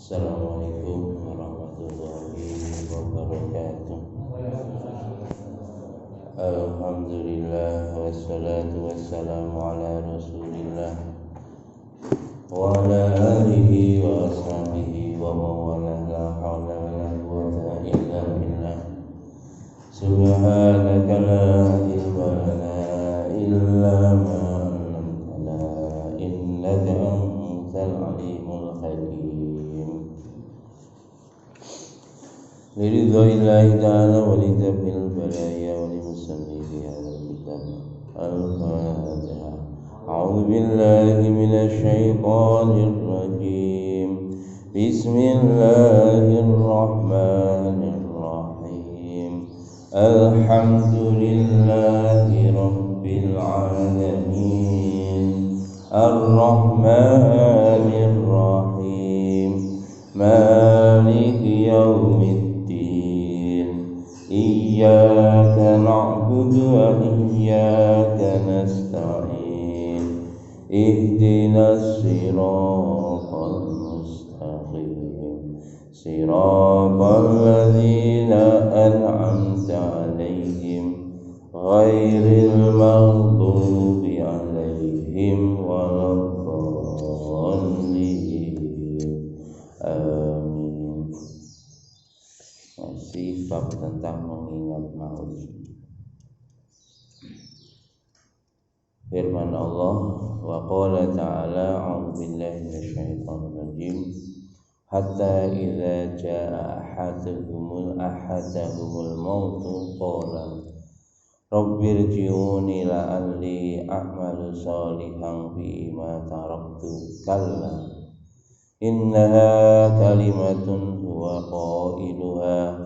Assalamualaikum warahmatullahi wabarakatuh. Alhamdulillah wassalatu wassalamu ala Rasulillah wa ala alihi wa ashabihi wa mawalah, la hawla wa la quwwata illa billah. Subhanaka la ilma lana illa ma 'allamtana innaka antal alimul hakim. Liridhoillahi ta'ala wa lidafil balaya wa limusannifi hadha kitab. Al-Fatihah. A'udzu billahi minasy syaithanir rajim. Bismillahirrahmanirrahim. Alhamdulillahi rabbil alamin. Ar-Rahmanir Rahim. Maliki yaumiddin. Iyyaka na'budu wa iyyaka nasta'in. Ihdinas siratal mustaqim. Siratal ladzina an'amta 'alaihim ghairil maghdubi 'alaihim waladdallin. Amin. Masih bab tentang mengingat maut. Firman Allah, wa qala ta'ala, a'udzu billahi minasyaitonir rajim, hatta idza jaa ahadahumul mautu qala rabbirji'uni la'alli a'malu shalihan fima taraktu kalla innaha kalimatun huwa qailuha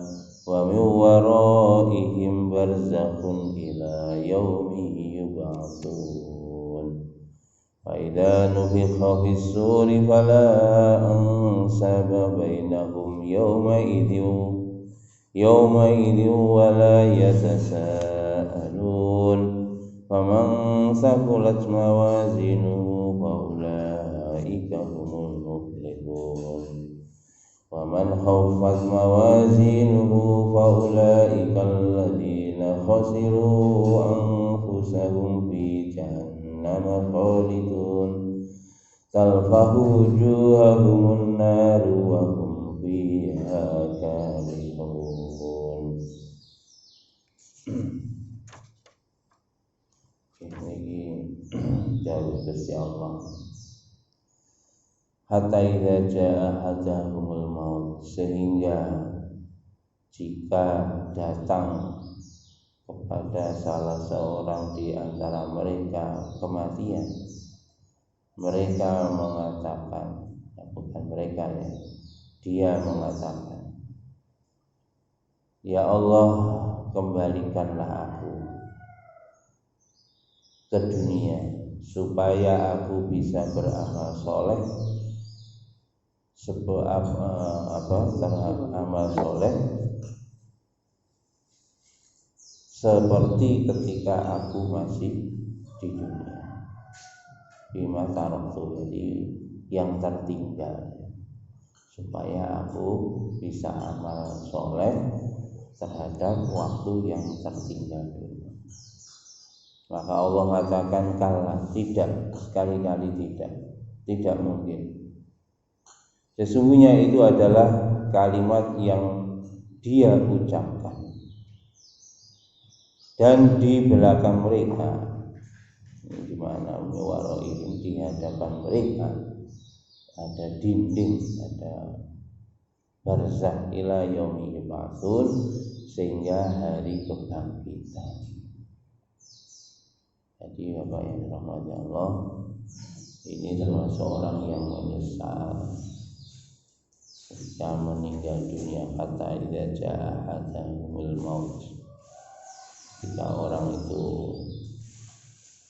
wa min waraihim barzakhun ila yaumi yub'atsun. Fa idza nufikha fis-suri fala ansaba bainahum yawma idhin wa la yatasaalun. Faman thaqulat mawazinuhu fa ulaika humul muflihun. Wa man khaffat mawazinuhu fa ulaika alladzina khasiru anfusahum fi jahannam khalidun talfahu wujuhahumun naru wa hum fiha kalihun. Ini jauh Gusti Allah. Hatta idza jaa ahadahumul maut, sehingga jika datang kepada salah seorang di antara mereka kematian, mereka mengatakan, bukan mereka ya, dia mengatakan, ya Allah, kembalikanlah aku ke dunia supaya aku bisa beramal soleh terhadap amal soleh seperti ketika aku masih di dunia. Bima taraktu, jadi yang tertinggal, supaya aku bisa amal soleh terhadap waktu yang tertinggal dulu. Maka Allah katakan kala, tidak, sekali-kali tidak mungkin. Sesungguhnya itu adalah kalimat yang dia ucapkan. Dan di belakang mereka, di mana waraihim, di hadapan mereka ada dinding, ada barzakh ila yaumi yub'atsun, sehingga hari kebangkitan. Jadi Bapak yang dirahmati Allah, ini termasuk orang yang menyesal ketika meninggal dunia. Hatta idza jaa ahadahumul maut, ketika orang itu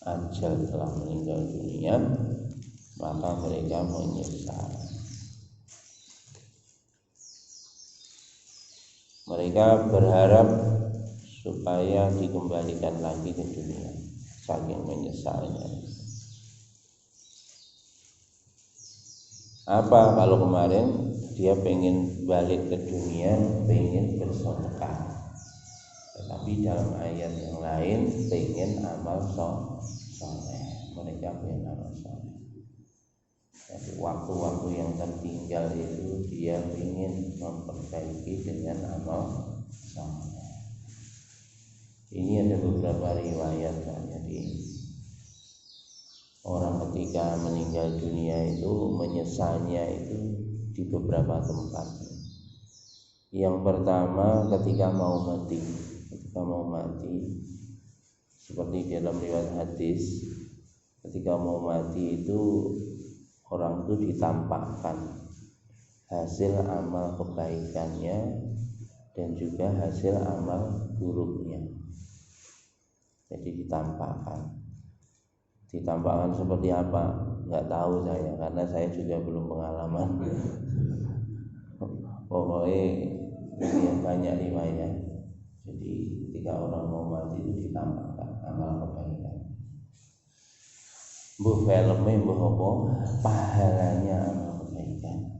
ajal telah meninggal dunia, maka mereka menyesal. Mereka berharap supaya dikembalikan lagi ke dunia, saking menyesalnya. Apa kalau kemarin dia pengen balik ke dunia, pengen bersedekah, tetapi dalam ayat yang lain pengen amal soleh, mereka pengen amal soleh. Jadi waktu-waktu yang tertinggal itu dia ingin memperbaiki dengan amal soleh. Ini ada beberapa riwayat kan. Jadi orang ketika meninggal dunia itu menyesalnya itu di beberapa tempat. Yang pertama ketika mau mati, seperti dalam riwayat hadis, ketika mau mati itu orang itu ditampakkan hasil amal kebaikannya dan juga hasil amal buruknya. Jadi ditampakkan seperti apa? Nggak tahu saya, karena saya juga belum pengalaman. Pokoknya yang banyak riwayat. Jadi ketika orang mau mati itu ditampakkan amal kebaikan. Bu filmnya bu apa? Pahalanya amal kebaikan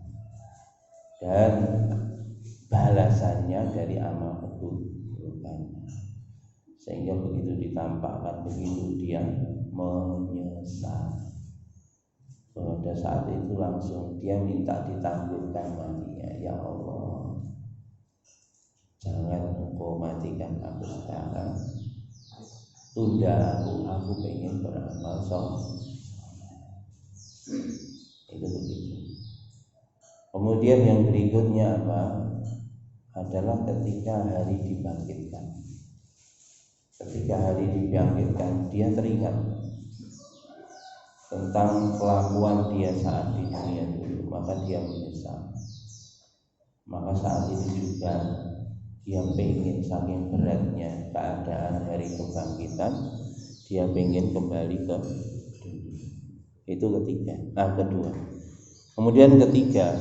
dan balasannya dari amal keburukan. Sehingga begitu ditampakkan begitu dia menyesal. Pada saat itu langsung dia minta ditangguhkan matinya. Ya Allah, jangan engkau matikan aku sekarang, tunda aku pengen beramal soleh. Itu begitu. Kemudian yang berikutnya apa? Adalah ketika hari dibangkitkan. Ketika hari dibangkitkan, dia teringat tentang kelakuan dia saat di dunia dulu, maka dia menyesal. Maka saat itu juga dia pengen, saking beratnya keadaan hari kebangkitan, dia pengen kembali ke dunia. Itu kedua. Kemudian ketiga,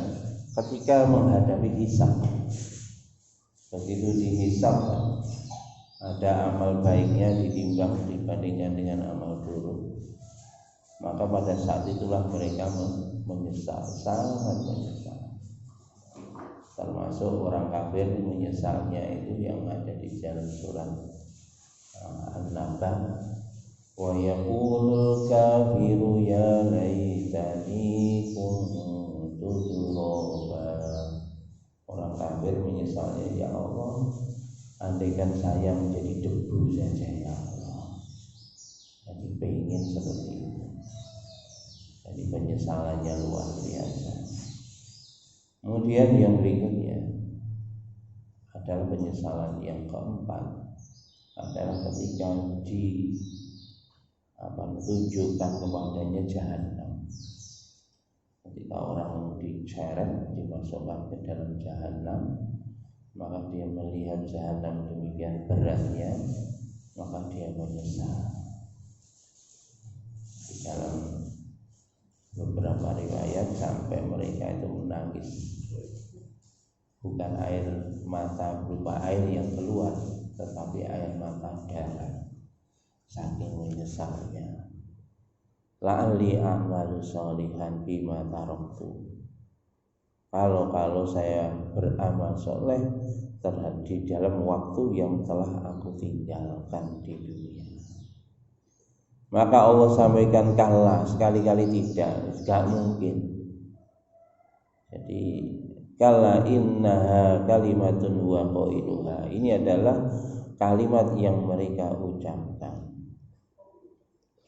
ketika menghadapi hisab, begitu dihisab ada amal baiknya ditimbang dibandingkan dengan amal buruk, maka pada saat itulah mereka menyesal, sangat menyesal. Termasuk orang kafir menyesalnya itu yang ada di dalam surat An-Naba, wa yaqulul kafiru ya laitani kuntu turaba. Orang kafir menyesalnya, ya Allah, andaikan saya menjadi debu saja ya Allah. Jadi pengen seperti itu. Jadi penyesalannya luar biasa. Kemudian yang berikutnya adalah penyesalan yang keempat, adalah ketika tunjukkan kepadanya jahanam. Ketika orang diseret, dimasukkan ke dalam jahanam, maka dia melihat jahanam demikian beratnya, maka dia menyesal. Di dalam beberapa riwayat sampai mereka itu menangis, bukan air mata berupa air yang keluar, tetapi air mata darah, saking menyesalnya. La'alli a'malu sholihan bima taraktu. Kalau saya beramal soleh terhadap di dalam waktu yang telah aku tinggalkan di dunia. Maka Allah sampaikan kalla, sekali-kali tidak, gak mungkin. Jadi kalla innaha kalimatun wa qailuha. Ini adalah kalimat yang mereka ucapkan.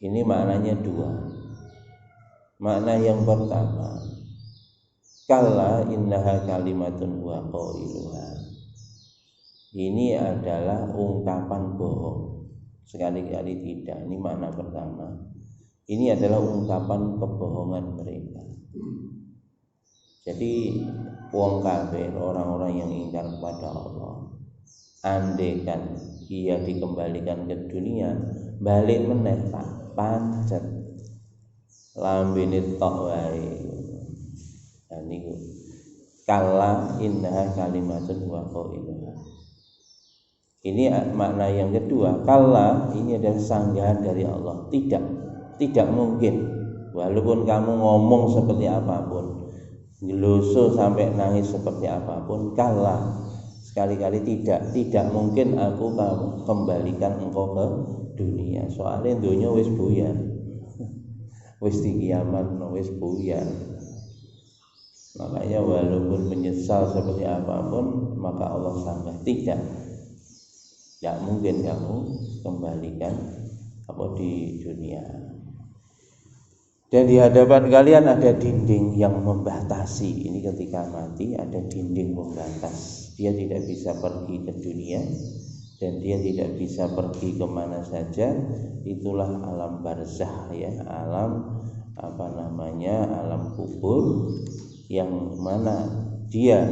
Ini maknanya dua. Makna yang pertama, kalla innaha kalimatun wa qailuha. Ini adalah ungkapan bohong. Sekali-kali tidak. Ini makna pertama. Ini adalah ungkapan kebohongan mereka. Jadi wong kafir, orang-orang yang ingkar kepada Allah, andaikan ia dikembalikan ke dunia, balik meneh pancet lambene tok wae. Dan niku kalla innaha kalimatun wa qailuha. Ini makna yang kedua. Kalla ini adalah sanggahan dari Allah. Tidak mungkin. Walaupun kamu ngomong seperti apapun, ngelusuh sampai nangis seperti apapun, kalah. Sekali-kali tidak mungkin aku kembalikan engkau ke dunia. Soalnya dunia wis buyar, wis di kiamat wis buyar. Makanya walaupun menyesal seperti apapun, maka Allah sanggah tidak mungkin kamu kembalikan apa di dunia. Dan di hadapan kalian ada dinding yang membatasi. Ini ketika mati ada dinding membatas. Dia tidak bisa pergi ke dunia dan dia tidak bisa pergi kemana saja. Itulah alam barzakh ya, alam alam kubur, yang mana dia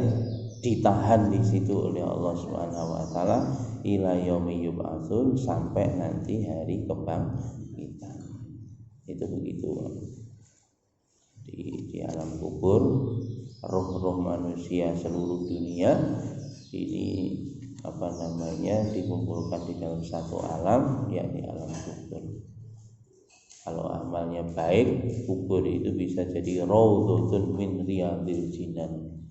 ditahan di situ oleh Allah Subhanahu wa taala ila yaumi yub'atsun, sampai nanti hari kebangkitan. Itu begitu. Di alam kubur, roh-roh manusia seluruh dunia ini dikumpulkan di dalam satu alam, yakni alam kubur. Kalau amalnya baik, kubur itu bisa jadi raudhatun min riyadil jinan,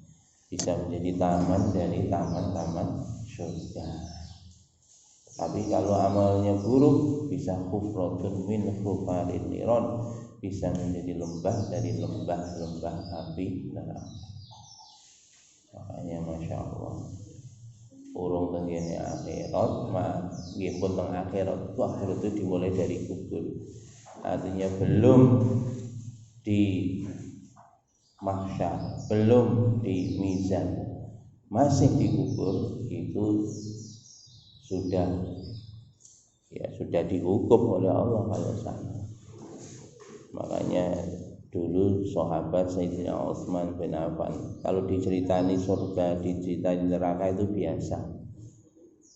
bisa menjadi taman dari taman-taman surga. Tapi kalau amalnya buruk, bisa hufratun min hufarin niron, bisa menjadi lembah dari lembah-lembah api neraka. Makanya Masya Allah, urung tenggene akhirat, nggih pun teng akhirat itu dimulai dari kubur. Artinya belum di mahsyar, belum di mizan, masih di kubur, itu sudah dihukum oleh Allah kalau sana. Makanya dulu sahabat Sayyidina Utsman bin Affan, kalau diceritani surga, diceritani neraka itu biasa.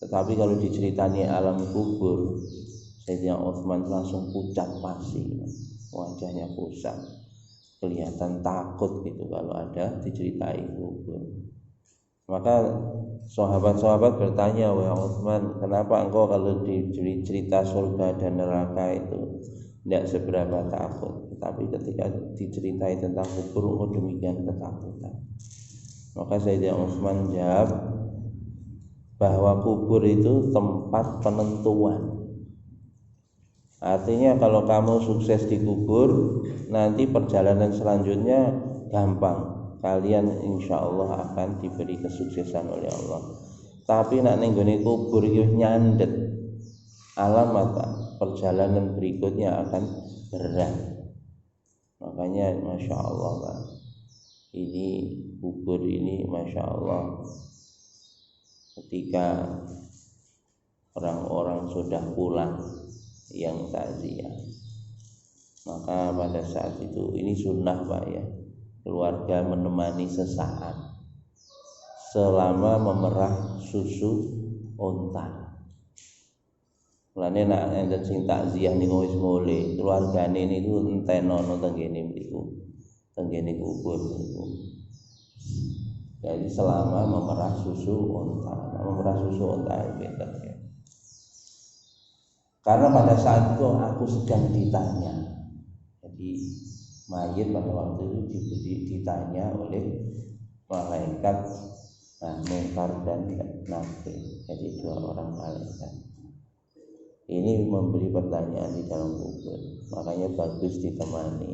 Tetapi kalau diceritani alam kubur, Sayyidina Utsman langsung pucat pasi, wajahnya kusam, kelihatan takut gitu kalau ada diceritai kubur. Maka sahabat-sahabat bertanya, wahai Utsman, kenapa engkau kalau dicerita surga dan neraka itu tidak seberapa takut, tapi ketika diceritai tentang kubur engkau demikian ketakutan? Maka Sayyidina Utsman jawab bahwa kubur itu tempat penentuan. Artinya kalau kamu sukses di kubur, nanti perjalanan selanjutnya gampang. Kalian insya Allah akan diberi kesuksesan oleh Allah. Tapi nak ning gone kubur iki nyandet, alamat perjalanan berikutnya akan berat. Makanya Masya Allah Pak, ini kubur ini Masya Allah, ketika orang-orang sudah pulang yang takziah, maka pada saat itu ini sunnah Pak ya, keluarga menemani sesaat selama memerah susu unta. Mulane nek enten sing takziah niku wis mulih, keluargane niku entenono tenggene mriku, tenggene kubur niku. Jadi selama memerah susu unta pinter ya. Karena pada saat itu aku sedang ditanya. Jadi mayit pada waktu itu ditanya oleh malaikat Munkar dan Nakir, jadi dua orang malaikat. Ini memberi pertanyaan di dalam kubur, makanya bagus ditemani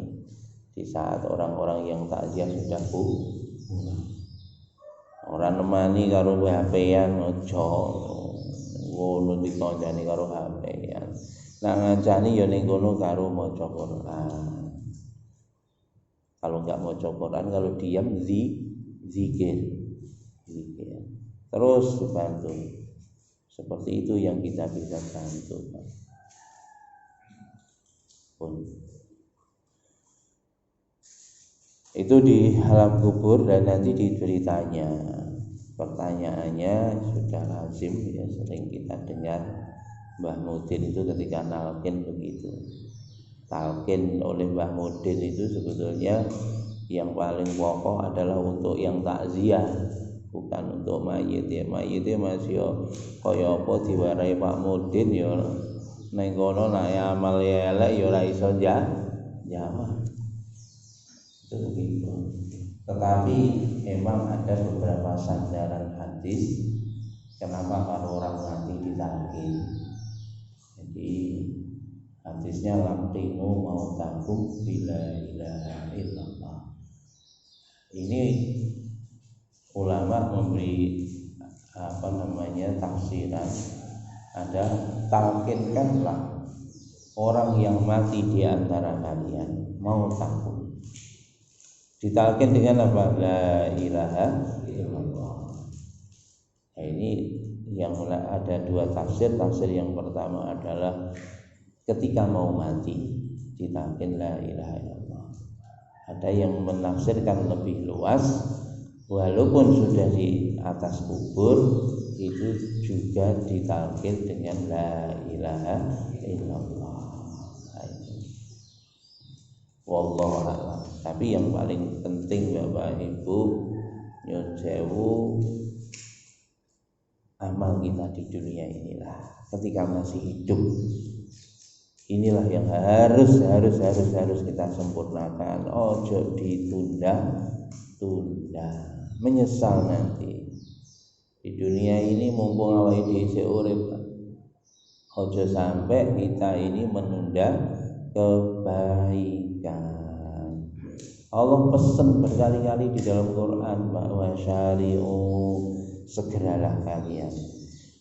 di saat orang-orang yang takziah sudah pulang. Orang nemani karo HP-an ojo, ngono dikoncani karo HP-an. Nak ngancani ya ning kono karo maca Quran. Kalau enggak maca Quran, kalau diam zikir. Terus dibantu. Seperti itu yang kita bisa bantu. Itu di alam kubur, dan nanti diberitanya. Pertanyaannya sudah lazim ya, sering kita dengar Mbah Mudin itu ketika nalkin begitu. Talkin oleh Mbah Mudin itu sebetulnya yang paling pokok adalah untuk yang takziah, bukan untuk mayit ya. Mayit itu masih kaya apa diwarai Pak Mudin ya ning kono, nek amal elek ya ora iso jawab. Itu begitu. Tetapi memang ada beberapa sandaran hadis kenapa kalau orang mati ditalqin. Jadi hadisnya laqinu mautakum bila ilaha illallah. Ini ulama memberi tafsiran, ada talqinkanlah orang yang mati di antara kalian mau takut. Ditalqin dengan apa? La ilaha illallah. Nah, ini yang ada dua tafsir. Tafsir yang pertama adalah ketika mau mati ditalqin la ilaha illallah. Ada yang menafsirkan lebih luas, walaupun sudah di atas kubur itu juga ditalqin dengan la ilaha illallah. Wallahu a'lam. Tapi yang paling penting Bapak Ibu, nyun sewu, amal kita di dunia inilah ketika masih hidup, inilah yang harus kita sempurnakan. Ojo ditunda, menyesal nanti. Di dunia ini mumpung awake dhewe isih urip, ojo sampai kita ini menunda kebaikan. Allah pesan berkali-kali di dalam Quran bahwa syari'u, segeralah kalian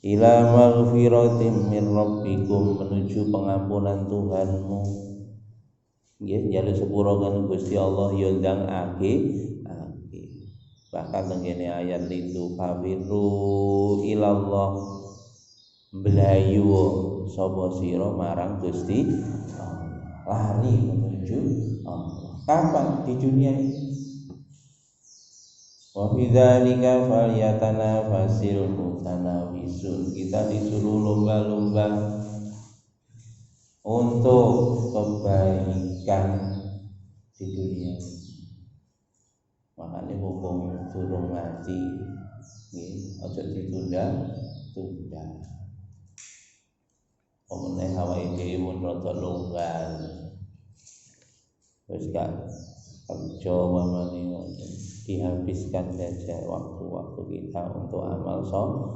ila maghfiratin min rabbikum, menuju pengampunan Tuhanmu. Nggih, jaluk sepuro kan Gusti Allah ya ndang ake. Bahkan tengene ayat itu fafiru ilallah, belayu sapa sira marang Gusti Allah, lari menuju Allah. Kapan? Di dunia ini. Wa bidzalika falyatanafasil mutanafisun. Kita disuruh lomba-lomba untuk kebaikan di dunia. Makanya mumpung durung mati, nggih, aja ditunda. Omene awake dhewe mun rada longgar. Wis gak kerja mamane dihabiskan saja waktu-waktu kita untuk amal soleh.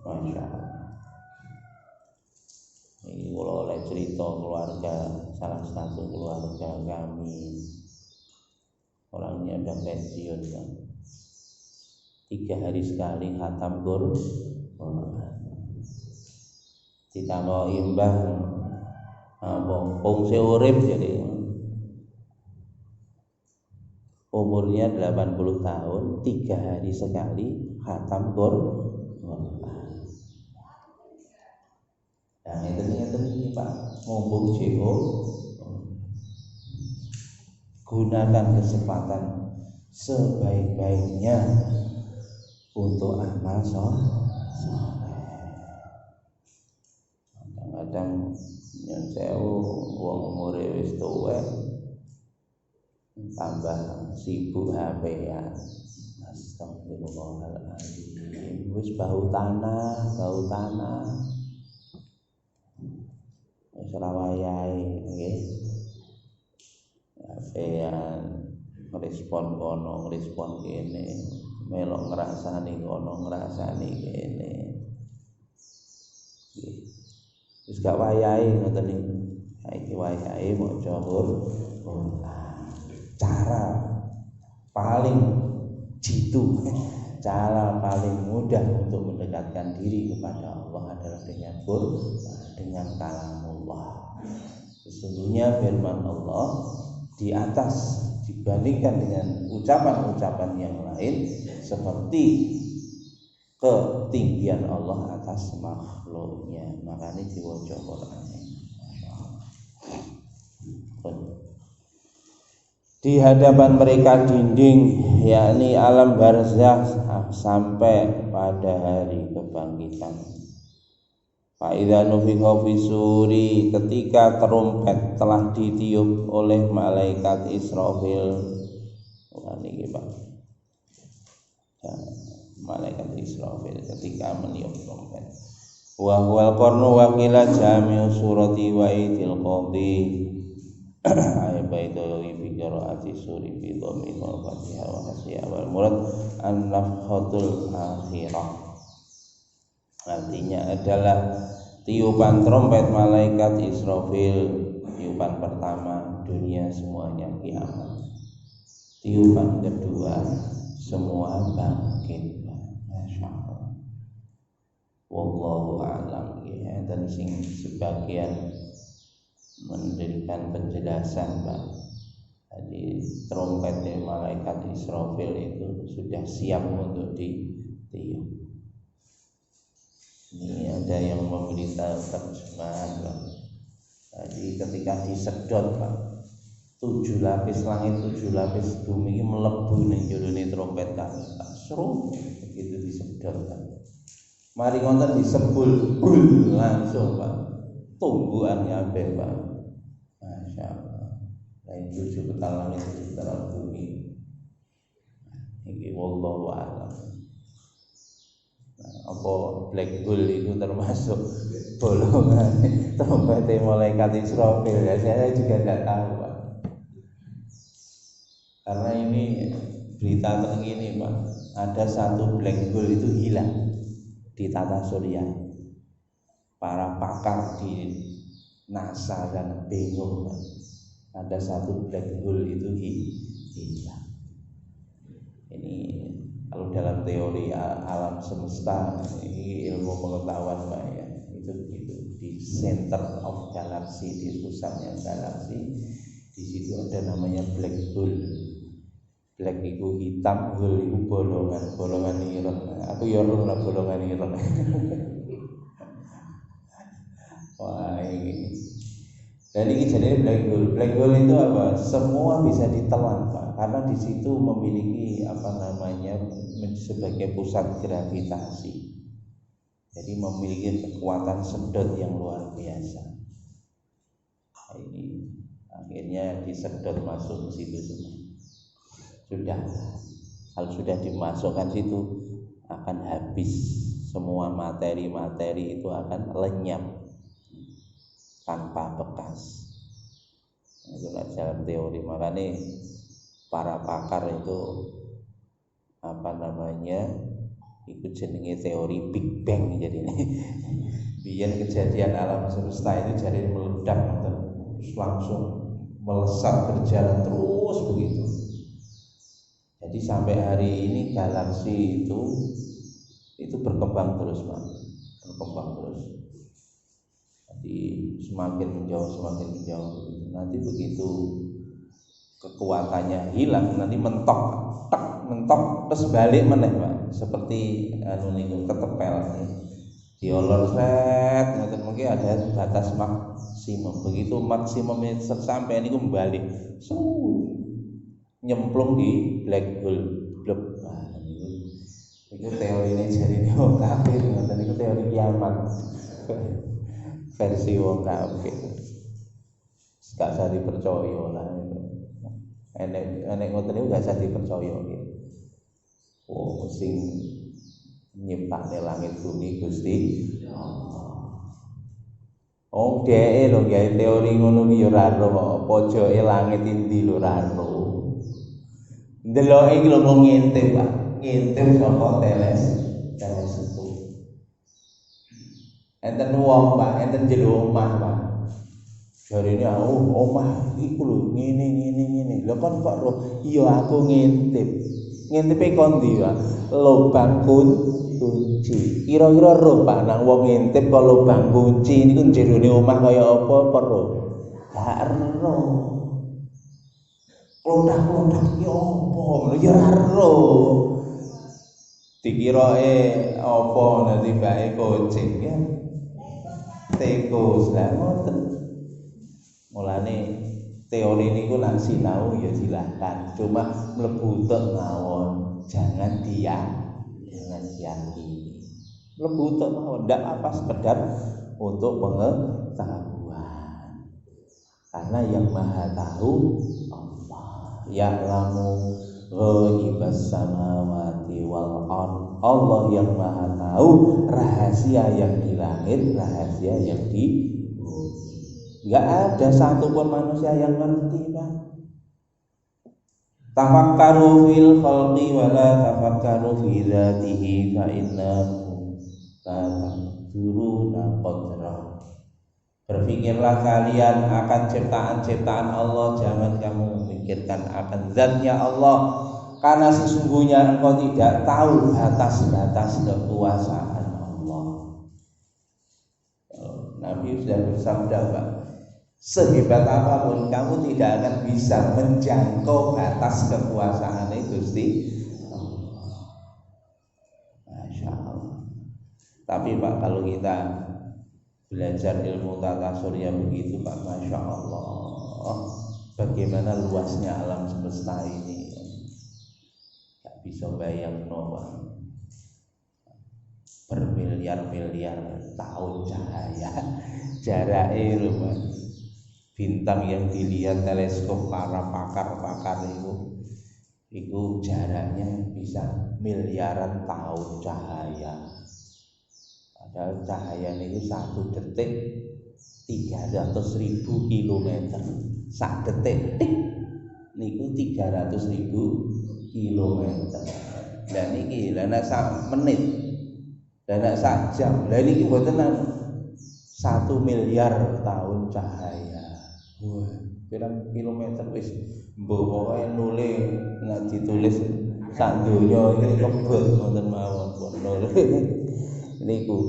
Masya Allah. Ini kalau oleh cerita keluarga, salah satu keluarga kami, orangnya udah pensiun kan, 3 hari sekali khatam Quran. Ditambah imbah fungsi urip, jadi umurnya 80 tahun, 3 hari sekali khatam Quran. Nah, ini Pak, mumpung JO, gunakan kesempatan sebaik-baiknya untuk amal soleh. Kadang yang sewu wong umure wis tuwek tambah sibuk HP-an. Astagfirullahaladzim. Wis bau tanah. Wis ora wayahe nggih. HP-an respon kono, respon kene, melok ngrasani kono, ngrasani kene. Nggih. Wis gak wayahe ngoten niku. Saiki wayahe maca Quran. Cara paling jitu, cara paling mudah untuk mendekatkan diri kepada Allah adalah dengan Quran, dengan kalamullah. Sesungguhnya firman Allah di atas dibandingkan dengan ucapan-ucapan yang lain, seperti ketinggian Allah atas makhluknya. Makanya diwaca Quran. Di hadapan mereka dinding, yakni alam barzakh, sampai pada hari kebangkitan. Fa'idza nufikha fisuri, ketika terumpet telah ditiup oleh malaikat Israfil. Niki Pak. Malaikat Israfil ketika meniup trompet. Wa huwal qarnu wa qila jami'u surati wa idil qadhi. ayat baidul fi qiraati suri fi dhammi wal fatihah wa hasya wal murad an-nafhatul akhirah. Artinya adalah tiupan trompet malaikat Israfil, tiupan pertama dunia semuanya kiamat, tiupan kedua semua bangkit. Masya Allah. Wallahu a'lam. Ya, dan sebagian memberikan penjelasan, Pak. Jadi trompet dari malaikat Israfil itu sudah siap untuk ditiup. Ini ada yang memberitahu terjemahan, Pak. Jadi ketika disedot, Pak, 7 lapis langit, 7 lapis bumi ini melebu ning jero trompet kan. Seru begitu disedot, Pak. Mari ngoten disebul bul langsung, Pak. Tumbuhan kabeh, Pak. Masya Allah. Lain 7 petal langit, 7 petal bumi. Ini wallahu a'lam. Apa black hole itu termasuk bolongan trompet malaikat Israfil? Ya, saya juga tidak tahu, Pak. Karena ini berita terkini, Pak. Ada satu black hole itu hilang di tata surya. Para pakar di NASA dan bingung, Pak. Ada satu black hole itu hilang. Ini kalau dalam teori alam semesta, ini ilmu pengetahuan, Pak, ya, itu di center of galaxy, di pusatnya galaksi, di situ ada namanya black hole. Black itu hitam, hole itu bolongan ireng. Aku ya ora lah bolongan ireng. Wah, ini. Dan ini jadi black hole. Black hole itu apa? Semua bisa ditelan, Pak, karena di situ memiliki sebagai pusat gravitasi. Jadi memiliki kekuatan sedot yang luar biasa. Nah, ini akhirnya disedot masuk ke situ semua. Kalau sudah dimasukkan situ akan habis, semua materi-materi itu akan lenyap tanpa bekas. Itu dalam teori. Makanya para pakar itu itu jenenge teori Big Bang. Jadi biar kejadian alam semesta itu jadi meledak terus langsung melesat berjalan terus begitu. Jadi sampai hari ini galaksi itu berkembang terus, Pak. Berkembang terus. Jadi semakin menjauh nanti begitu kekuatannya hilang, nanti mentok terus balik meneh, Pak. Seperti niku ketepel diolor set, mungkin ada batas maksimum. Begitu maksimumnya sampai niku kembali nyemplung di black hole. Blep. Nah, itu teori ini jadi wong kafir, ngoten niku teori kiamat. Versi wong kafir. Gak usah dipercaya lah. Enek ngoten niku gak usah dipercaya gitu. Oh, sing nyiptakne langit bumi Gusti Allah. Oh, dhek lho gawe teori ngono ki ya ora ro, pojoke langit endi lho ora ro. Ndeloke iki lho mung ngintip, Pak. Ngintip saka teleskop. Enten wong, Pak, enten jero omah, Pak. Jarine omah iku lho ngene. Lha kon kok ro? Iya aku ngintip. Ngintipe kon ndi, Pak? Lubang kunci. Kira-kira ro, Pak, nek wong ngintip kok lubang kunci niku jerone omah kaya apa ro? Gak ero. Klothak-klothak iki apa? Ya ora ero. Dikirae apa nanti bae kucing ya. Tikus lah ngoten. Mulane teori niku lan sinau ya silakan, cuma mlebu tok mawon, jangan diyakini. Mlebu tok mawon ndak apa sekedar untuk pengetahuan. Karena yang Maha Tahu Allah, ya'lamu ghaibas samawati wal ardh. Allah yang Maha Tahu rahasia yang di langit, rahasia yang di bumi. Enggak ada satupun manusia yang ngerti, Pak. Tafakkaru fil khalqi wa la tafakkaru fi dzatihi fa innahu la taqdiruna qadrah. Berpikirlah kalian akan ciptaan-ciptaan Allah, jangan kamu memikirkan akan zatnya Allah, karena sesungguhnya engkau tidak tahu batas-batas kekuasaan Allah. Nabi sudah bersabda, Pak, sehebat apapun kamu tidak akan bisa menjangkau batas kekuasaan itu, Gusti Allah. Masya Allah. Tapi Pak, kalau kita belajar ilmu tata surya begitu, Pak, Masya Allah, bagaimana luasnya alam semesta ini, gak bisa bayang, Pak. Bermiliar-miliar tahun cahaya jaraknya, Pak. Bintang yang dilihat teleskop para pakar-pakar itu jaraknya bisa miliaran tahun cahaya. Padahal cahaya itu 1 detik 300.000 kilometer. 1 detik niku 300.000 kilometer. Dan niki lha nek sak menit, dan nek sak jam, lha niki mboten 1 miliar tahun cahaya. Wah, pirang kilometer wis mbok pokoke nulis nek ditulis sak donya iki kebet wonten mawon pun nulis. Niku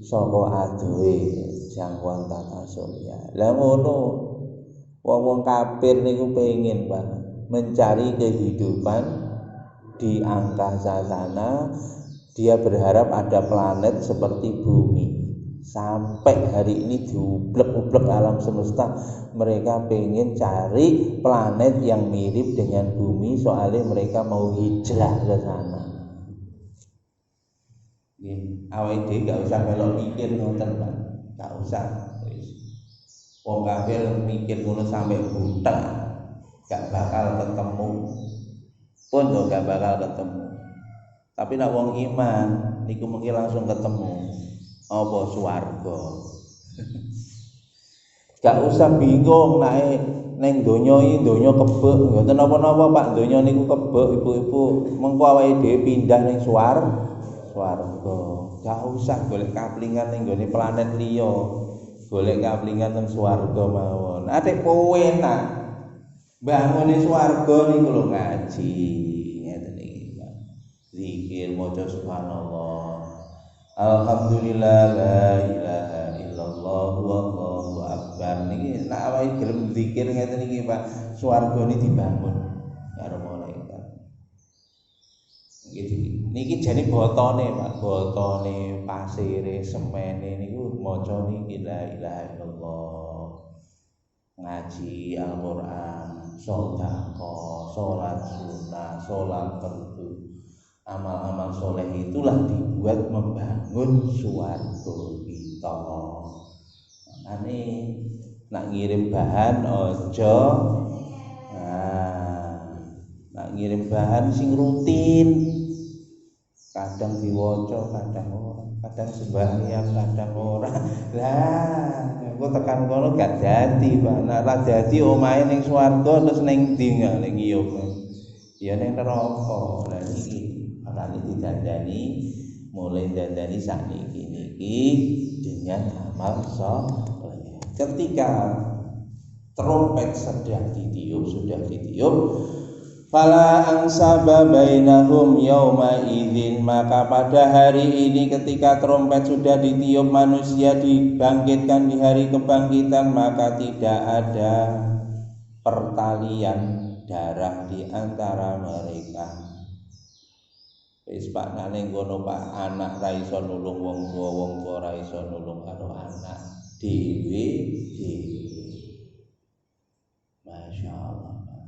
saka adohe jangkauan tata surya. Lah ngono wong-wong kafir niku pengin banget mencari kehidupan di angkasa sana. Dia berharap ada planet seperti bumi. Sampai hari ini diublek-ublek alam semesta, mereka pengen cari planet yang mirip dengan bumi, soalnya mereka mau hijrah ke sana. Awake dhewe gak usah melok mikir ngoten, Pak. Gak usah. Wong kafir mikir ngono sampai buta, gak bakal ketemu. Pun kok gak bakal ketemu. Tapi nek wong iman niku mungkin langsung ketemu. Apa swarga. Gak usah bingung naik neng donya iki, donya kebek, mboten napa-napa, Pak. Donya niku kebek, ibu-ibu. Mengko awake dhewe pindah ning swarga. Gak usah golek kaplingan ning gone planet liya. Golek kaplingan ning swarga mawon. Atik kowe enak. Bangune swarga niku lho ngaji. Ngeten iki, Pak. Zikir maca subhanallah. Alhamdulillah la ilaha illallah wallahu akbar. Niki nek awake gelem zikir ngeten iki, Pak, swargane dibangun karo malaikat. Niki jane botone, Pak, botone, pasire, semene niku maca niki la ilaha illallah. Ngaji Al-Qur'an, sedekah, salat sunah, salat fardu. Amal-amal soleh itulah dibuat membangun suatu kita. Makanya nak ngirim bahan ojo, nak ngirim bahan sing rutin. Kadang diwoco, kadang orang, kadang sembahyang, kadang orang. Lah, aku tekan kono gak dadi, Pak. Nak ra dadi omahe ning swarga terus ning ndi ning ngiyup. Ya ning neraka. Lah iki makanya didandani, mulai dandani sakniki niki dengan amal saleh. Ketika trompet sudah ditiup, fala ansaba bainahum yauma idzin, maka pada hari ini ketika trompet sudah ditiup, manusia dibangkitkan di hari kebangkitan, maka tidak ada pertalian darah di antara mereka. Wis Pak nane ngono, Pak, anak ra iso nulung wong tuwa ra iso nulung karo anak dhewe. Masya Allah, Pak.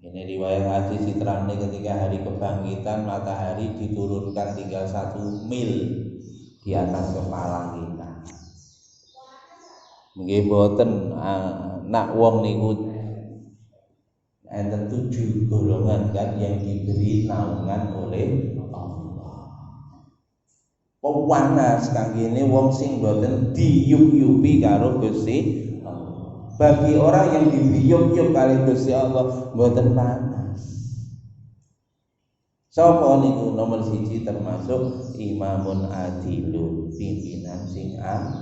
Ini riwayat hadis diterangkan ketika hari kebangkitan matahari diturunkan tinggal 1 mil di atas kepala kita. Nggih boten nak wong niku enten 7 golongan kan yang diberi naungan oleh Allah. pewanas kanggene wong sing boten diyup-yupi karo Gusti Allah. Bagi orang yang diyup-yup kali Gusti Allah boten panas. Sapa niku nomor 1 termasuk imamun adilun, pimpinan sing adil.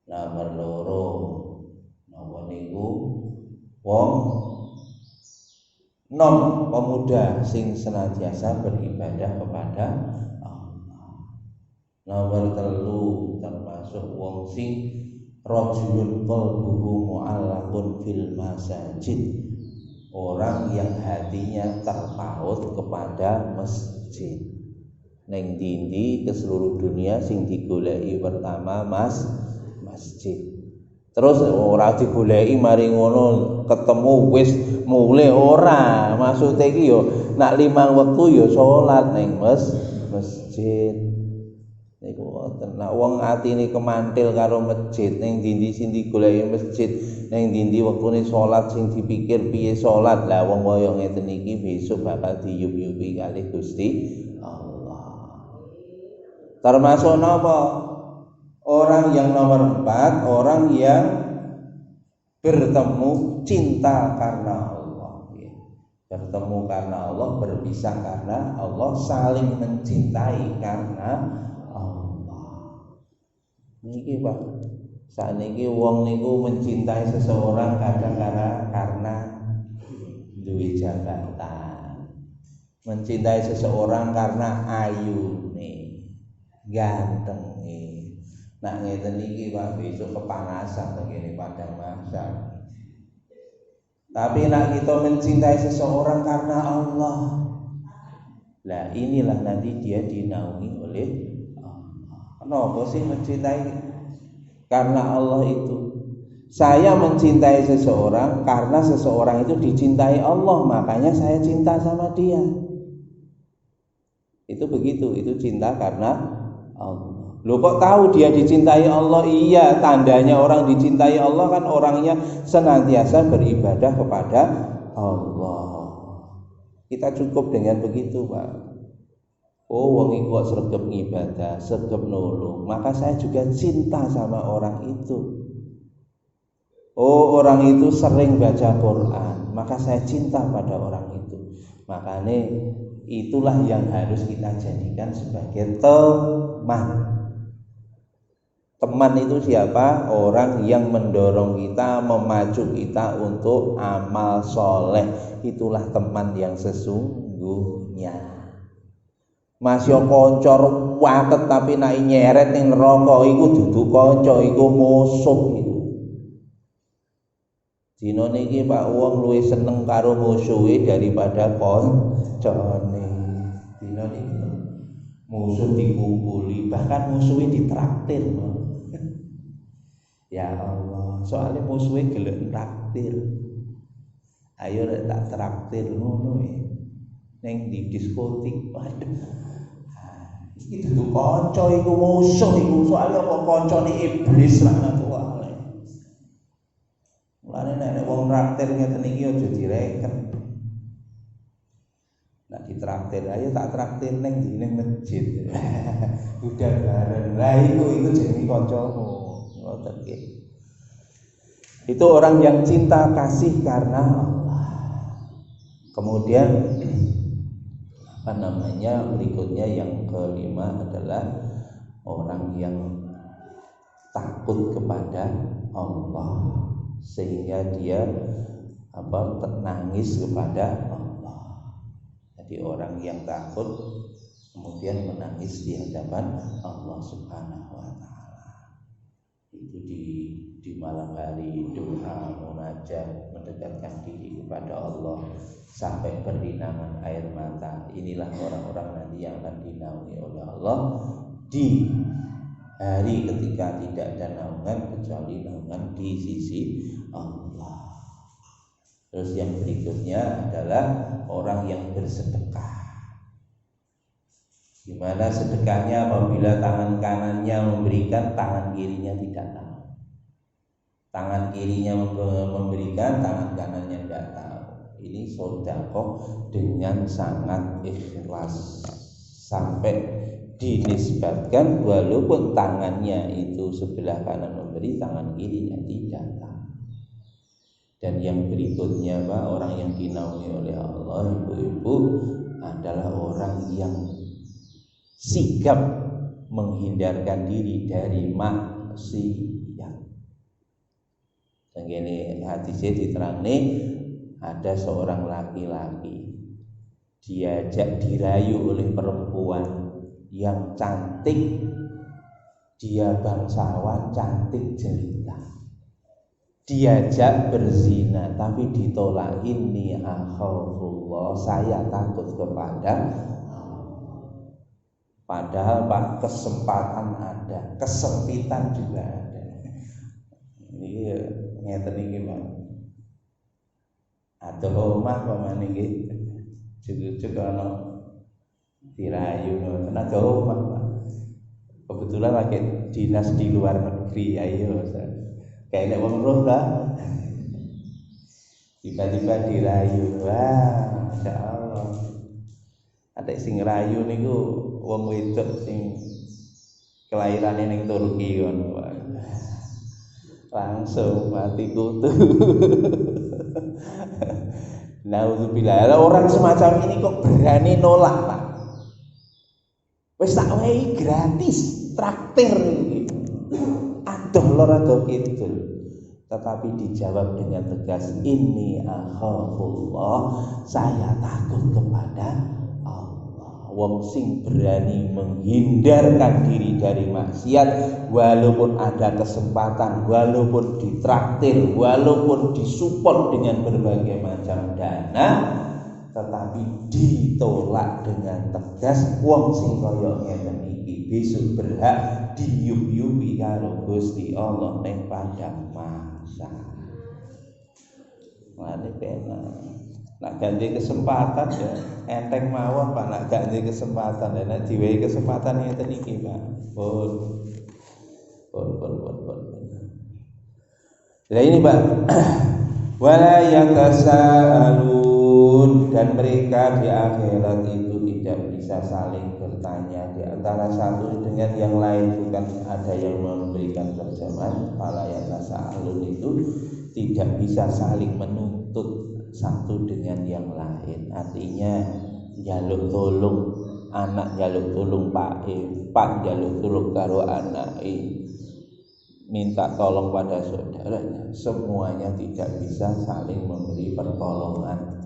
Nomor 2 napa niku wong nom pemuda sing senantiasa beribadah kepada Allah. Nomor 3 termasuk wong sing rajulun qalbuhu mu'allaqun fil masajid, orang yang hatinya terpaut kepada masjid. Neng dindi ke seluruh dunia sing digoleki pertama masjid. Terus ora digoleki mari ngono ketemu wis mulai ora. Maksude iki yo nak 5 wektu yo salat ning masjid. Niku wonten. Nak wong atine kemantil karo masjid ning dindi sing digoleki masjid, ning dindi wektune salat sing dipikir piye salat. Lah wong kaya ngeten iki besok bakal diyup-yupi kalih Gusti Allah. Termasuk napa? Orang yang nomor 4, orang yang bertemu cinta karena Allah. Bertemu karena Allah, berpisah karena Allah, saling mencintai karena Allah. Niki Pak, sakniki wong niku mencintai seseorang kadang karena duwe jabatan. Mencintai seseorang karena ayune, ganteng nih. Nah ngeten iki Pak, besok kepanasan begini padang mahsyar. Tapi nak kita mencintai seseorang karena Allah, lah inilah nanti dia dinaungi oleh Allah. Kenapa sih mencintai karena Allah itu? Saya mencintai seseorang karena seseorang itu dicintai Allah, makanya saya cinta sama dia. Itu begitu, itu cinta karena Allah. Loh kok tahu dia dicintai Allah? Iya, tandanya orang dicintai Allah kan orangnya senantiasa beribadah kepada Allah. Kita cukup dengan begitu Pak. Oh wong iki kok sregep ngibadah, sregep nulung, maka saya juga cinta sama orang itu. Oh orang itu sering baca Quran, maka saya cinta pada orang itu. Makanya itulah yang harus kita jadikan sebagai teman. Teman itu siapa? Orang yang mendorong kita, memacu kita untuk amal soleh. Itulah teman yang sesungguhnya. Masya koncor watet tapi nak nyeret ning neraka iku dudu kanca, iku musuh iku. Dina niki Pak wong luwih seneng karo musuhe daripada kancane. Dina niki musuh dikumpuli, bahkan musuhe ditraktir. Ya Allah, soalnya musuhnya gelek traktir. Ayo rek tak traktir ngono ning di diskotik. Waduh. Iki dudu kanca iku musuh iku, soalnya apa kancane iblis laknatullah. Mulane nek wong traktir ngeten iki aja direken. Nek ditraktir, ayo tak traktir ning di masjid. Udah bareng. Lah itu jenenge kancamu. Itu orang yang cinta kasih karena Allah. Kemudian berikutnya yang kelima adalah orang yang takut kepada Allah sehingga dia nangis kepada Allah. Jadi orang yang takut kemudian menangis di hadapan Allah Subhanahu wa taala. Itu di malam hari doa munajat mendekatkan diri kepada Allah sampai berlinangan air mata. Inilah orang-orang nanti yang akan dinaungi oleh Allah di hari ketika tidak ada naungan kecuali naungan di sisi Allah. Terus yang berikutnya adalah orang yang bersedekah. Gimana sedekahnya? Apabila tangan kanannya memberikan, tangan kirinya tidak tahu. Tangan kirinya memberikan, tangan kanannya tidak tahu. Ini sedekah dengan sangat ikhlas sampai dinisbatkan walaupun tangannya itu sebelah kanan memberi, tangan kirinya tidak. Dan yang berikutnya Pak, orang yang dinaungi oleh Allah ibu-ibu adalah orang yang sigap menghindarkan diri dari maksiat. Dan ini hadisnya diterangkan, ada seorang laki-laki diajak dirayu oleh perempuan yang cantik, dia bangsawan, cantik jelita, diajak berzina tapi ditolak, ini akhafullah, saya takut kepada Allah. Padahal Pak, kesempatan ada, kesempitan juga ada. Ini ngeten iki Pak, ada omah pamane iki cucu-cucu ana dirayu ngoten, ada omah Pak. Kebetulan lagi dinas di luar negeri, ayo kayak wong roh lah, tiba-tiba dirayu, wah Masya Allah. Ada sing rayu niku wong wedok sing kelairane ning Turki ngono, langsung mati kutu. Nauzubillah, orang semacam ini kok berani nolak Pak? Wis tak wae gratis, traktir iki. Aduh lor aduh kidul. Tetapi dijawab dengan tegas, ini akhafullah, saya takut kepada Allah. Wong sing berani menghindarkan diri dari maksiat walaupun ada kesempatan, walaupun ditraktir, walaupun disupport dengan berbagai macam dana, tetapi ditolak dengan tegas. Wong sing kaya ngeten iki besok berhak diyup-yupi karo Gusti Allah ning padang mahsyar. Mane penak. Nak ganti kesempatan ya enteng mawon Pak, nak ganti kesempatan ya nek diwehi kesempatan ngeten iki Pak. Pun. Lah ini Pak. Wala yatasaalun, dan mereka di akhirat itu tidak bisa saling bertanya di antara satu dengan yang lain, bukan ada yang memberikan terjemahan. Wala yatasaalun itu tidak bisa saling menuntut satu dengan yang lain. Artinya jaluk tolong, anak jaluk tolong pak jaluk tolong karo anak, minta tolong pada saudaranya, semuanya tidak bisa saling memberi pertolongan.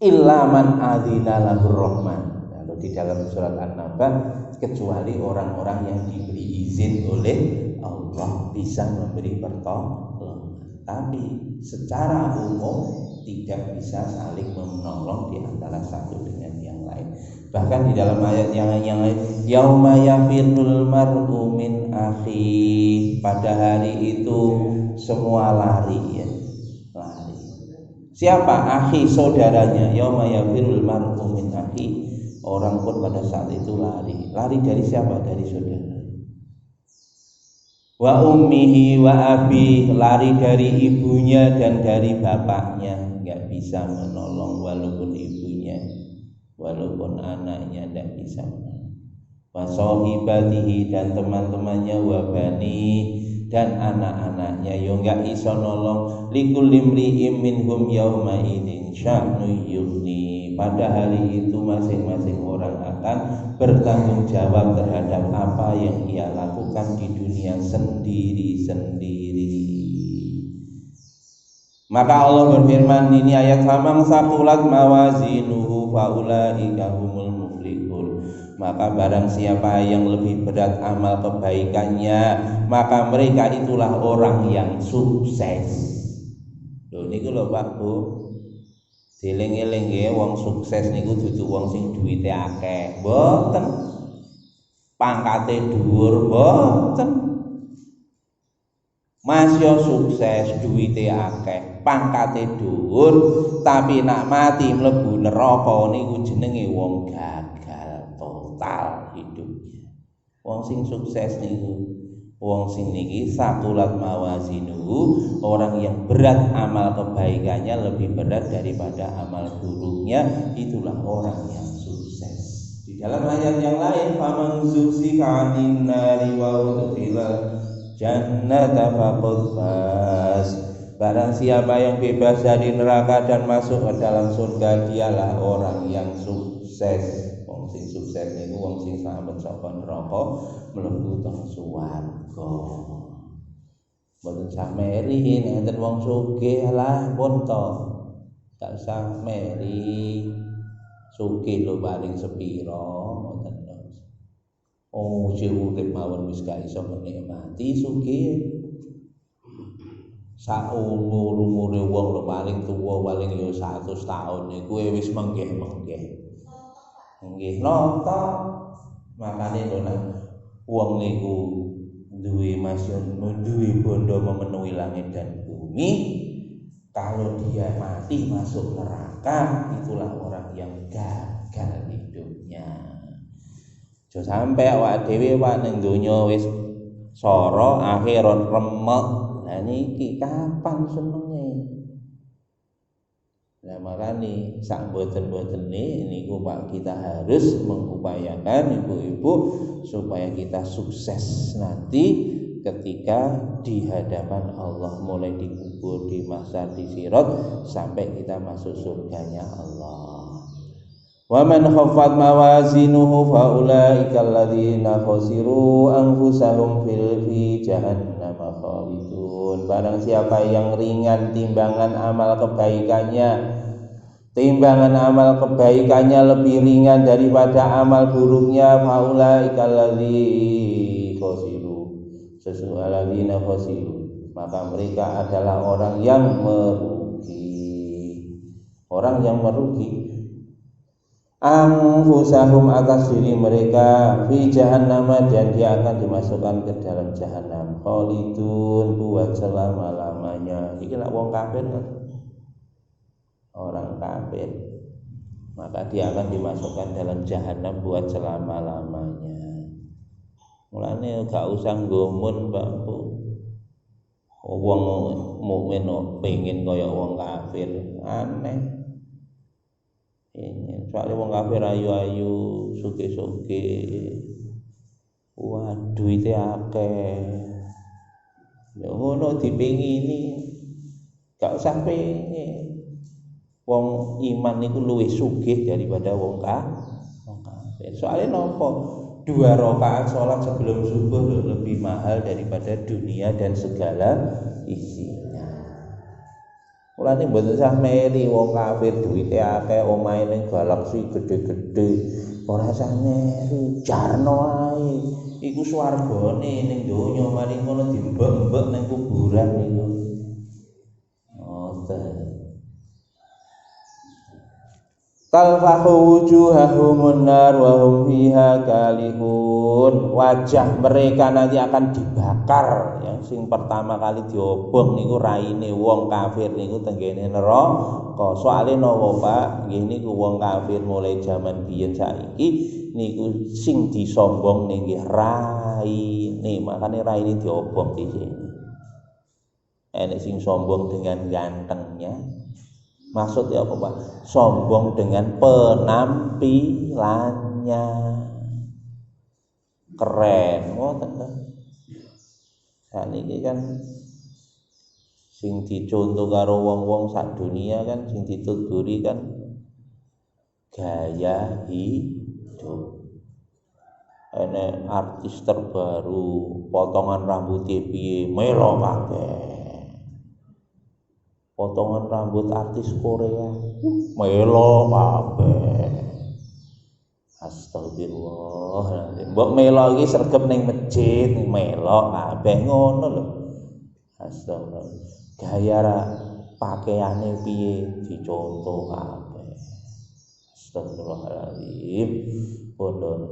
Illa man adzina lahur rahman. Lalu di dalam surat An-Naba, kecuali orang-orang yang diberi izin oleh Allah bisa memberi pertolongan. Tapi secara umum tidak bisa saling menolong di antara satu dengan yang lain. Bahkan di dalam ayat yang lain, yauma yafirul mar'u min akhi, pada hari itu semua lari ya. Lari. Siapa? Akhi, saudaranya. Yauma yafirul mar'u min akhi, orang pun pada saat itu lari. Lari dari siapa? Dari saudara. Wa ummihi wa abi, lari dari ibunya dan dari bapaknya, enggak bisa menolong walaupun ibunya, walaupun anaknya enggak bisa menolong. Wa sahibatihi, dan teman-temannya, wa bani, dan anak-anaknya yo enggak iso nolong. Likulli imri'in minhum yauma idzin sya'nu yughni, pada hari itu masing-masing orang akan bertanggung jawab terhadap apa yang ia lakukan di dunia sendiri-sendiri. Maka Allah berfirman, ini ayat famang saqulat mawazinuhu faulaika humul muflihun. Maka barang siapa yang lebih berat amal kebaikannya, maka mereka itulah orang yang sukses. Lho niku lho Pak Bu, dieling-eling nggih, wong sukses niku dudu wong sing duwite akeh, mboten. Pangkate dhuwur, mboten. Mas yo sukses, duwite akeh, pangkate dhuwur, tapi nak mati mlebu neraka niku jenenge wong gagal total hidupnya. Wong sing sukses niku wong sing niki saqulat mawazinuhu, orang yang berat amal kebaikannya lebih berat daripada amal buruknya, itulah orang yang sukses. Di dalam ayat yang lain, faman zuhziha 'anil nari wa udkhilal jannata faqad faz. Barang siapa yang bebas dari neraka dan masuk ke dalam surga, dialah orang yang sukses. Wong sing sukses niku wong sing selamat saka neraka mlebu teng swarga. Mboten sameri enten wong sugih lah pun to. Gak usah meri. Sugih lho paling sepiro ngoten lho. Oh, urip mawon wis gak iso menikmati sugih. Sak umure wong lho paling tuwa paling ya 100 tahun niku wis menggeh-menggeh. Nggih nata. Makane lho nek wong niku duwe masyon, duwe bondo memenuhi langit dan bumi, kalau dia mati masuk neraka, itulah orang yang gagal hidupnya. Aja sampai awak dhewe wae ning donya wis soro akhirat remek. Lah niki kapan senenge? Lah makane sak mboten-mbotene niku Pak kita harus mengupayakan ibu-ibu supaya kita sukses nanti ketika di hadapan Allah, mulai dikubur, di mahsyar, di sirat sampai kita masuk surganya Allah. Wa man khaffat mawazinuhu fa ulaika alladzina khasiru anfusahum fi jahannam khalidun. Barang siapa yang ringan timbangan amal kebaikannya, lebih ringan daripada amal buruknya, fa ulaika alladzina khasiru, sesualladzina khasiru, maka mereka adalah orang yang merugi. Anfusahum, atas diri mereka, fi jahannam, dan dia akan dimasukkan ke dalam jahannam, khalidun, buat selama-lamanya. Iki lak wong kafir kan? Orang kafir, maka dia akan dimasukkan dalam jahannam buat selama-lamanya. Mulane gak usah nggumun Pak Bu. Wong mukmin pengen kaya wong kafir, aneh. Ini soalnya wong kafir ayu-ayu, sugih-sugih, wah duitnya akeh, ya ngono dipengini, gak usah pengen. Wong iman niku luwih sugih daripada wong kafir. Soalnya nopo? 2 rakaat sholat sebelum subuh lebih mahal daripada dunia dan segala isinya. Mulane mboten usah meri wong kafir duwite akeh, omahe ning galaksi gede-gede, ora usah meri, jarno ae. Iku swargane ning donya, mari ngono dimbek-mbek ning kuburan niku. Ngoten. Talfahu wujuhahumun nar wa hum fiha kalihun. Wajah mereka nanti akan dibakar. Yang sing pertama kali diobong niku raine wong kafir niku tenggene neraka. Soale napa Pak? Nggih niku wong kafir mulai zaman biyen saiki niku sing disombong nggih raine. Makane raine diobong dhisik. Enek sing sombong dengan gantengnya. Maksudnya apa Pak? Sombong dengan penampilannya. Keren, ngoten ta. Saniki kan sing dicontoh karo wong-wong sak dunia kan, sing dituturi kan gaya hidup. Enek artis terbaru, potongan rambutnya piye, melo kabeh. Potongan rambut artis Korea, melo kabeh. Astagfirullah. Mbok melo iki sregep ning masjid, melo kabeh ngono lho. Astagfirullah. Gaya pakaiane piye dicontoh kabeh. Astagfirullahaladzim. Pondok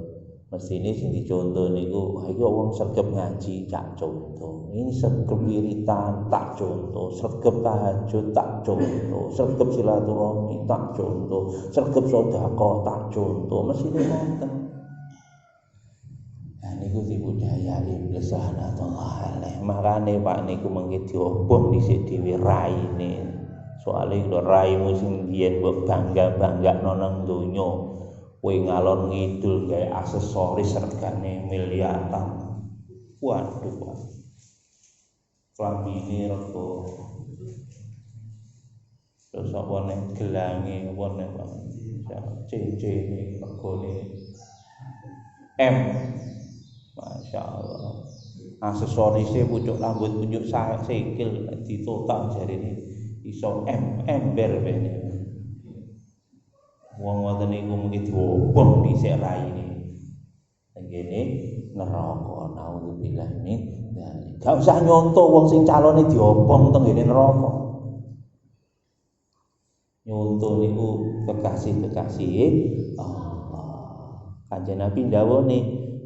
mestine sing dicontoh niku iki wong sregep ngaji tak contoh. Ini sregep wiritan tak contoh, sregep tahajud tak contoh, sregep silaturahmi tak contoh, sregep sedekah tak contoh, mestine ngoten. Nah niku budaya iblis laknatullah alaih. Makane Pak niku mengki diobong dhisik dhewe raine. Soale lho raimu sing biyen mbok bangga-banggakno nang donya. kowe ngalor ngidul gawe aksesoris regane miliaran. Waduh. Klambine rego. Terus apa nek gelange apa nek cincine regane M. Masya Allah. Aksesorisnya pucuk rambut, pucuk sikil ditotal jarine iso ember bene. Wong ngoten niku mungkin diobong dhisik raine. Ngene neraka, naudzubillah min dzalik. Gak usah nyontoh wong sing calone diobong teng ngene neraka. Nyontoh niku kekasih-kekasih Allah. Kanjeng Nabi ndawuhne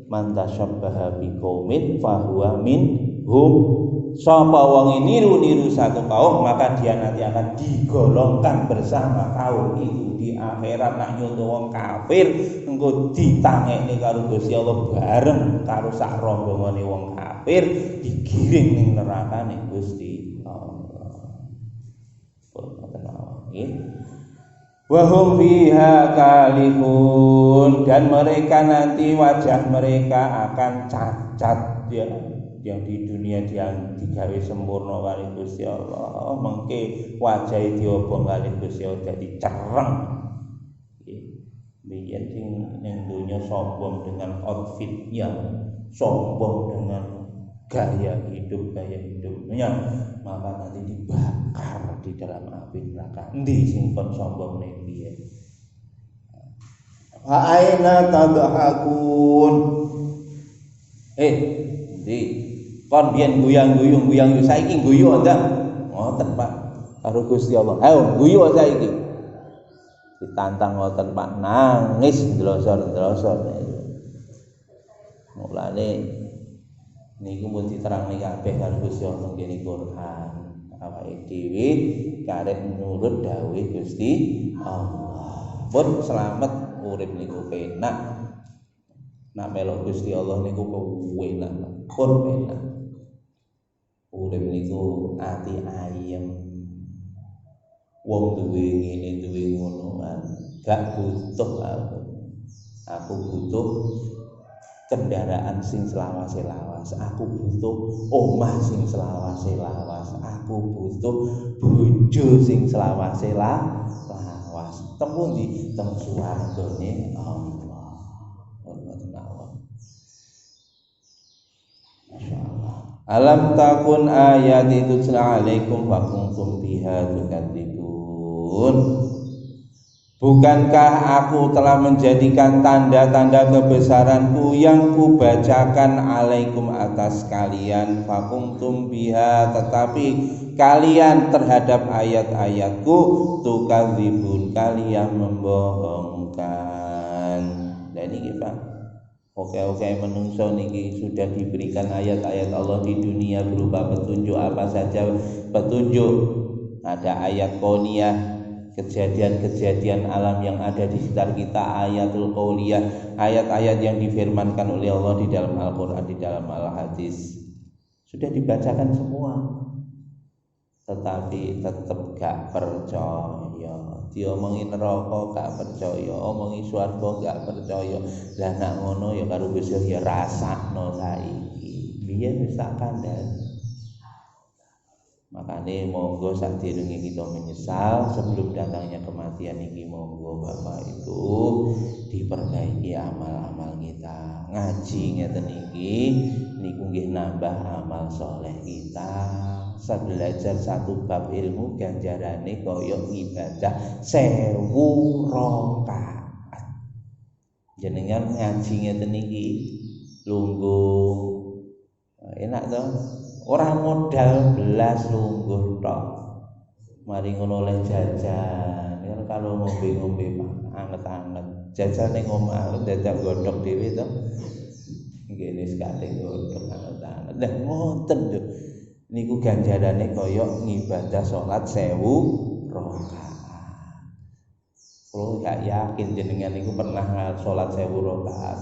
man tasyabbaha biqaumin fahuwa minhum. Sapa wong niru-niru satu kaum maka dia nanti akan digolongkan bersama kaum itu di akhirat. Nak nyontoh wong kafir engko ditangekne karo Gusti Allah bareng karo sak rombongane wong kafir digiring ning nerakane Gusti Allah. Wa hum fiha kalihun, dan mereka nanti wajah mereka akan cacat ya. Yang di dunia yang digawe sempurna kali Gusti Allah, mengke wajahe diobong kali Gusti Allah dadi cereng. Biyen sing ning dunya sombong dengan outfitnya, sombong dengan gaya hidupnya, maka nanti dibakar di dalam api neraka. Endi sing kon sombong ning piye? Fa aina tadhakun? Endi? Kon biyen guyang-guyung saiki guyu ndak? Ngoten Pak, karo Gusti Allah. Ayo guyu saiki. Ditantang ngoten Pak, nangis ndlosor-ndlosor. Mulane niku mun diterangke kabeh karo Gusti Allah ngene Quran. Awake dhewe karep nurut dawuh Gusti Allah. Pun selamat urip niku penak. Nak melok Gusti Allah niku penak, pun penak. Urip niku ati ayem. Wong duwe ngene duwe ngono kan. Gak butuh aku butuh kendaraan sing selawase-lawas. Aku butuh omah sing selawase-lawas. Aku butuh bojo sing selawase-lawas. Temu di teng swargane Allah. Alam takun ayati tutla alaikum fa kuntum biha tukadzibun. Bukankah aku telah menjadikan tanda-tanda kebesaranku yang kubacakan alaikum atas kalian, fa kuntum biha, tetapi kalian terhadap ayat-ayatku tukadzibun, kalian membohongkan. Dan ini Pak, oke menungso niki sudah diberikan ayat-ayat Allah di dunia berupa petunjuk apa saja petunjuk. Ada ayat kauniyah, kejadian-kejadian alam yang ada di sekitar kita, ayatul qauliyah, ayat-ayat yang difirmankan oleh Allah di dalam Al-Qur'an, di dalam Al-Hadis. Sudah dibacakan semua. Tetapi tetap gak percaya. Diomongin neraka gak percaya, omongi swarga gak percaya. Lah nak ngono ya karo Gusti ya rasakno saiki. Biyen wis tak kandhani. Makane monggo sadurunge kita menyesal sebelum datangnya kematian iki, monggo Bapak itu diperbaiki amal-amal kita. Ngaji ngeten iki niku nggih nambah amal soleh kita. Belajar satu bab ilmu ganjarane kaya ibadah 1000 rakaat. Jenengan ngaji ngeten iki lungguh enak to, ora modal belas lungguh tok. Mari ngono oleh jajan. Kan kalau ngombe-ngombe anget-anget. Jajan ning omah dadak godhog dhewe to. Ngene sekali godhog anget-anget. Lah ngoten lho. Niku ganjarane kaya ngibadah salat 1000 rakaat. Kulo gak yakin jenengan niku pernah salat 1000 rakaat.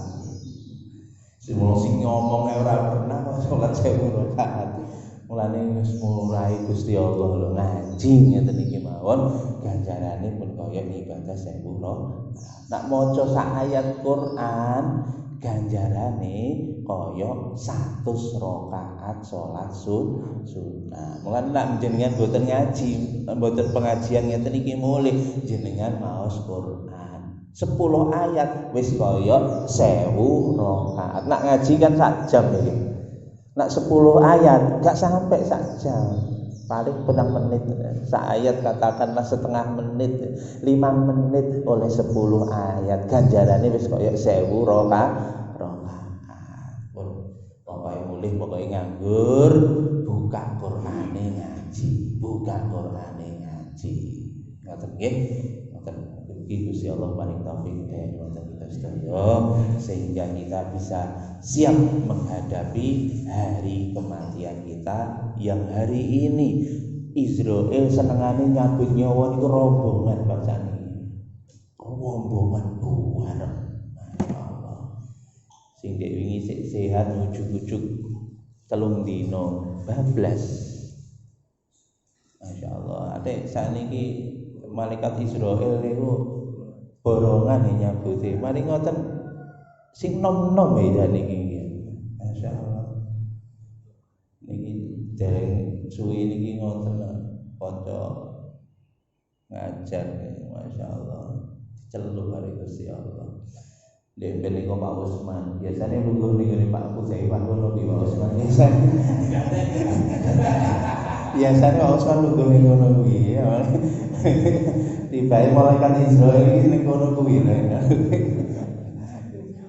Sing ngomong ora pernah salat 1000 rakaat. Mulane wis mulai Gusti Allah lho ngaji ngeten iki mawon ganjarane pun kaya kaya ibadah 1000 rakaat. Nak maca sak ayat Quran ganjarane kaya 100 rakaat salat sunah. Mulane nak jenengan boten ngaji, boten pengajian ngeten iki mulih jenengan maos Quran 10 ayat wis kaya 1000 rakaat. Nak ngaji kan sak jam iki. Nak 10 ayat gak sampai sak jam. Paling benang menit, ayat katakanlah setengah menit, 5 menit oleh 10 ayat ganjarannya wis kaya 1000 rakaat. Pokoke mulih pokoke nganggur buka Qur'ane ngaji, buka Qur'ane ngaji. Ngoten nggih, ngoten iki Gusti Allah paling taufik hidayah wonten kita sedaya sehingga kita bisa siap menghadapi hari kematian kita yang hari ini Israel senengane nyabut nyawa niku rombongan bangsane. Rombongan buar. Masyaallah. Sing dek wingi sehat ujug-ujug telung dino bablas. Masyaallah. Atik sakniki malaikat Israel niku borongan nyabuti. Mari ngoten sing nom-nom ya niki nggih. Masyaallah. Niki dereng suwi niki ngoten kanca ngajar masyaallah. Celuk karo Gusti Allah. Dempel niku Pak Usman. Biasane lungguh niku Pak Kuzaifah ngono Pak Usman. Biasane Pak Usman lungguh niku ngono kuwi. Tibae malaikat Israil iki ning kono kuwi lho.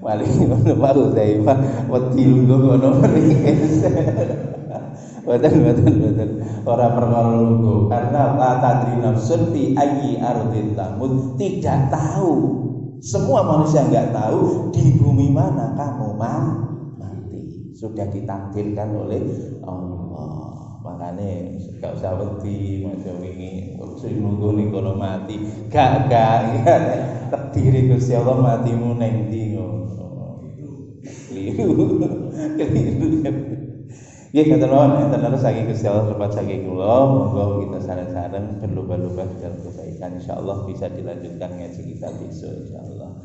Wali ngono Pak Kuzaifah wedi lungguh ngono mriki. Betul. Orang perkara lungguh karena la tadri nafsun fi ayyi ardin tamut. Tidak tahu. Semua manusia enggak tahu di bumi mana kamu mati. Sudah ditakdirkan oleh Allah. Makanya gak usah wedi macam ini sing nunggu ning kono mati. Gak takdiri Gusti Allah matimu ning ndi ngono. Keliru. Ya kata lawan enten terus saking Gusti Allah lepas saking kula monggo kita saran-saran berlomba-lomba dalam kebaikan insyaallah bisa dilanjutkan ngaji kita besok insyaallah.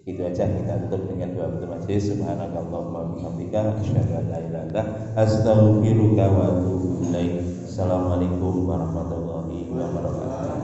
Itu aja kita tutup dengan doa betul majlis subhanakallahumma bihamdika asyhadu an la ilaha illa anta astaghfiruka wa atubu ilaik. Assalamualaikum warahmatullahi wabarakatuh.